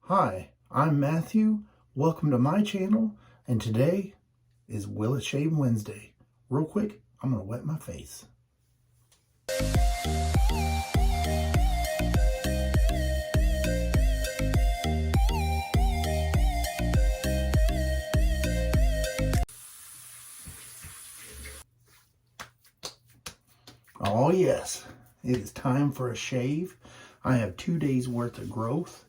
Hi, I'm Matthew. Welcome to my channel, and today is Will It Shave Wednesday. Real quick, I'm going to wet my face. Oh yes, it is time for a shave. I have 2 days worth of growth.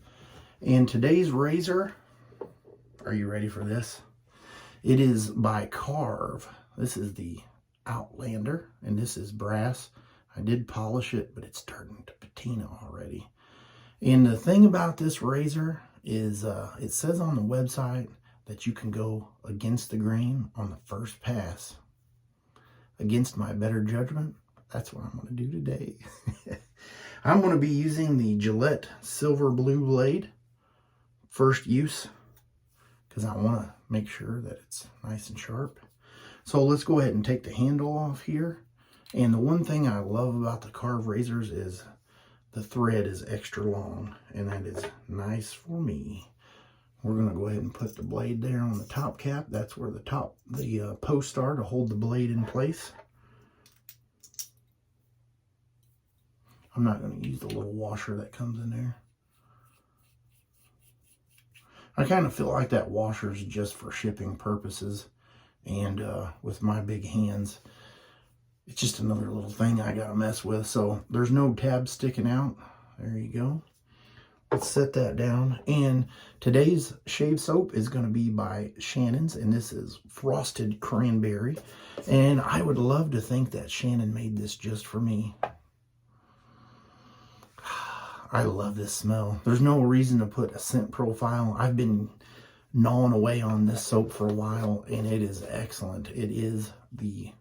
And today's razor, are you ready for this? It is by Karve. This is the Outlander, and this is brass. I did polish it, but it's turned to patina already. And the thing about this razor is it says on the website that you can go against the grain on the first pass. Against my better judgment, that's what I'm going to do today. I'm going to be using the Gillette Silver Blue blade. First use, because I want to make sure that it's nice and sharp. So let's go ahead and take the handle off here. And the one thing I love about the Karve razors is the thread is extra long, and that is nice for me. We're going to go ahead and put the blade there on the top cap. That's where the posts are to hold the blade in place. I'm not going to use the little washer that comes in there. I kind of feel like that washer is just for shipping purposes, and with my big hands, it's just another little thing I gotta mess with. So there's no tab sticking out. There you go. Let's set that down. And today's shave soap is going to be by Shannons, and this is Frosted Cranberry. And I would love to think that Shannon made this just for me. I love this smell. There's no reason to put a scent profile. I've been gnawing away on this soap for a while, and it is excellent. It is the,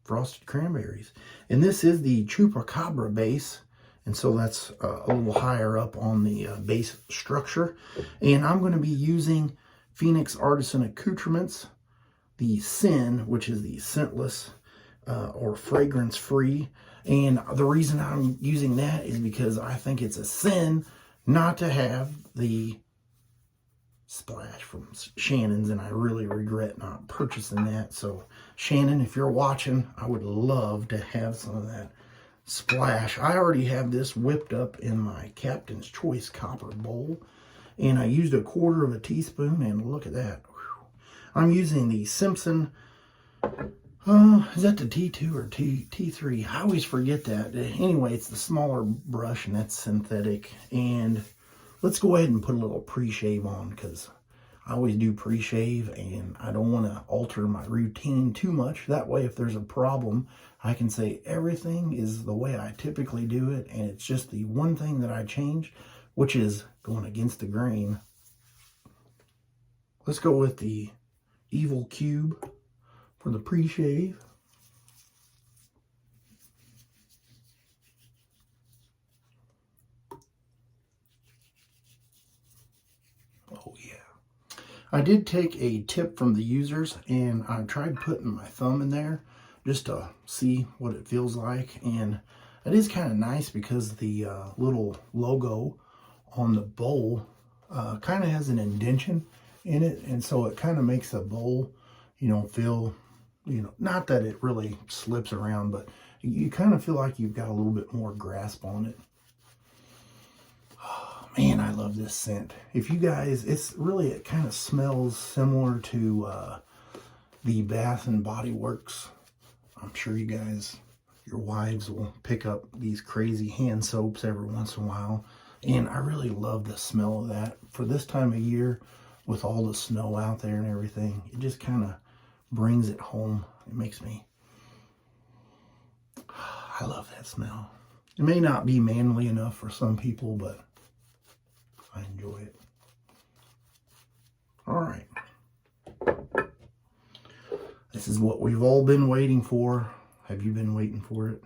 frosted cranberries. And this is the Chupacabra base, and so that's a little higher up on the base structure. And I'm going to be using Phoenix Artisan Accoutrements, the Sin, which is the scentless or fragrance-free. And the reason I'm using that is because I think it's a sin not to have the splash from Shannon's, and I really regret not purchasing that. So Shannon, if you're watching, I would love to have some of that splash. I already have this whipped up in my Captain's Choice copper bowl, and I used 1/4 teaspoon, and look at that. Whew. I'm using the Simpson. Is that the T2 or T3? I always forget that. Anyway, it's the smaller brush, and that's synthetic. And let's go ahead and put a little pre-shave on, because I always do pre-shave, and I don't want to alter my routine too much. That way, if there's a problem, I can say everything is the way I typically do it, and it's just the one thing that I changed, which is going against the grain. Let's go with the Evil Cube for the pre-shave. Oh yeah. I did take a tip from the users, and I tried putting my thumb in there just to see what it feels like. And it is kind of nice because the little logo on the bowl kind of has an indentation in it, and so it kind of makes the bowl, feel, not that it really slips around, but you kind of feel like you've got a little bit more grasp on it. Oh, man, I love this scent. If you guys, it kind of smells similar to the Bath and Body Works. I'm sure you guys, your wives will pick up these crazy hand soaps every once in a while. And I really love the smell of that. For this time of year, with all the snow out there and everything, it just kind of brings it home. It makes me, I love that smell. It may not be manly enough for some people, but I enjoy it. All right. This is what we've all been waiting for. Have you been waiting for it?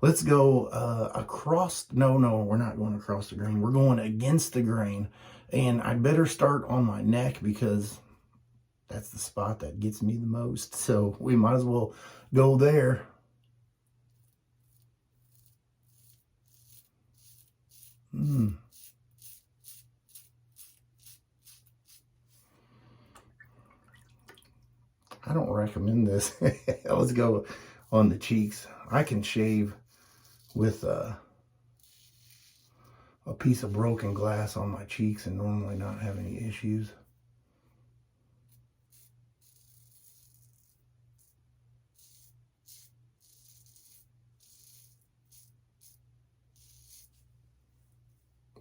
Let's go across. No, we're not going across the grain. We're going against the grain. And I better start on my neck, because that's the spot that gets me the most. So we might as well go there. don't recommend this. Let's go on the cheeks. I can shave with a piece of broken glass on my cheeks and normally not have any issues.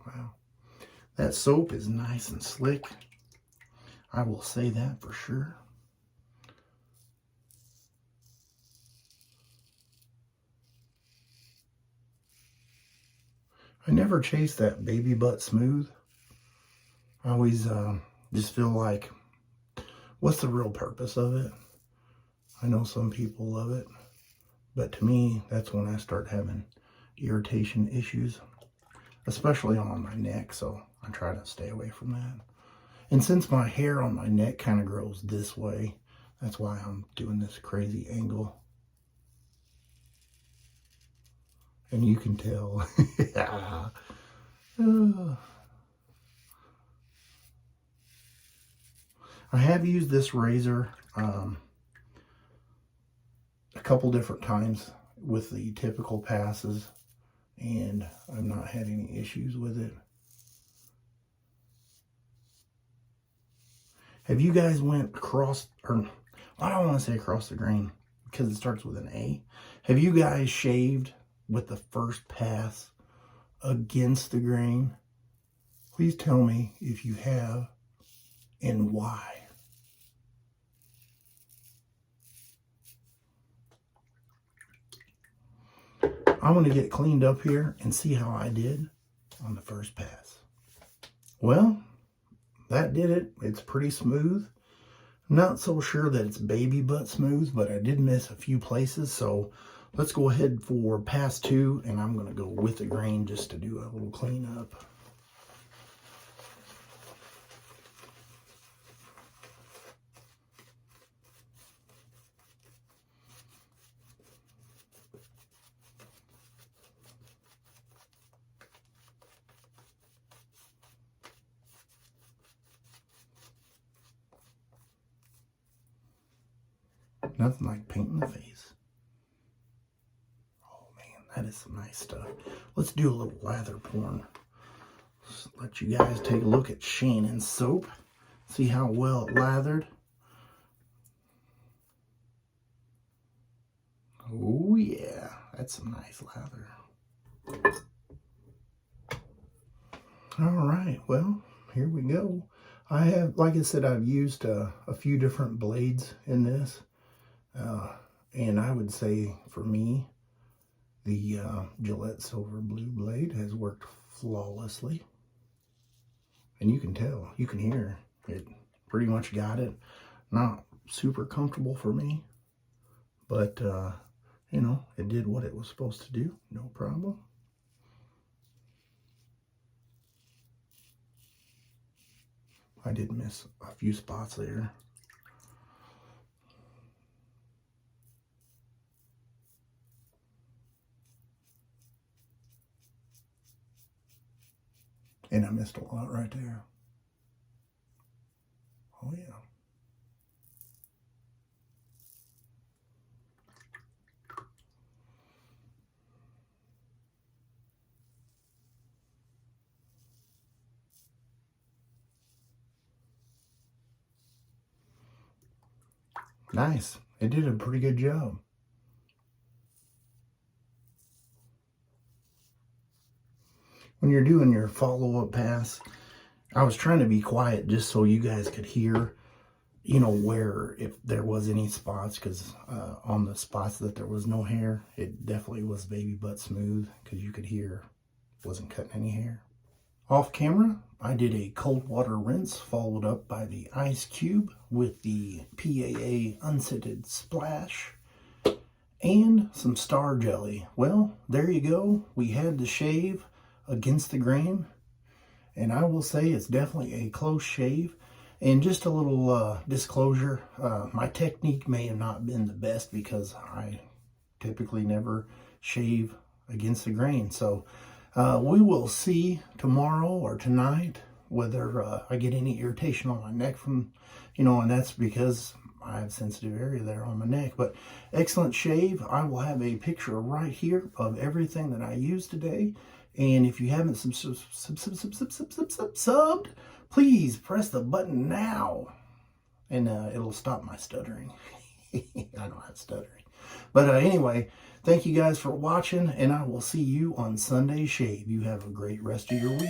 Wow. That soap is nice and slick. I will say that for sure. I never chase that baby butt smooth. I always just feel like, what's the real purpose of it? I know some people love it, but to me, that's when I start having irritation issues, especially on my neck, so I try to stay away from that. And since my hair on my neck kind of grows this way, that's why I'm doing this crazy angle. And you can tell. I have used this razor a couple different times with the typical passes, and I've not had any issues with it. Have you guys went across, or I don't want to say across the grain because it starts with an A. Have you guys shaved with the first pass against the grain? Please tell me if you have and why. I'm going to get cleaned up here and see how I did on the first pass. Well, that did it. It's pretty smooth. Not so sure that it's baby butt smooth, but I did miss a few places, so let's go ahead for pass 2, and I'm going to go with the grain just to do a little cleanup. Nothing like painting the face. Oh man, that is some nice stuff. Let's do a little lather porn. Just let you guys take a look at Shannons soap. See how well it lathered. Oh yeah, that's some nice lather. All right, well, here we go. I have, like I said, I've used a few different blades in this. And I would say, for me, the Gillette Silver Blue blade has worked flawlessly. And you can tell, you can hear, it pretty much got it. Not super comfortable for me, but, you know, it did what it was supposed to do, no problem. I did miss a few spots there. And I missed a lot right there. Oh yeah. Nice. It did a pretty good job. When you're doing your follow-up pass, I was trying to be quiet just so you guys could hear, you know, where, if there was any spots, because on the spots that there was no hair, it definitely was baby butt smooth, because you could hear it wasn't cutting any hair. Off camera, I did a cold water rinse followed up by the ice cube with the PAA unscented splash and some star jelly. Well, there you go. We had the shave against the grain, and I will say it's definitely a close shave. And just a little disclosure, my technique may have not been the best because I typically never shave against the grain. So we will see tomorrow or tonight whether I get any irritation on my neck from, you know, and that's because I have sensitive area there on my neck. But excellent shave. I will have a picture right here of everything that I used today. And if you haven't subbed, please press the button now. And it'll stop my stuttering. I don't have stuttering. But anyway, thank you guys for watching, and I will see you on Sunday Shave. You have a great rest of your week.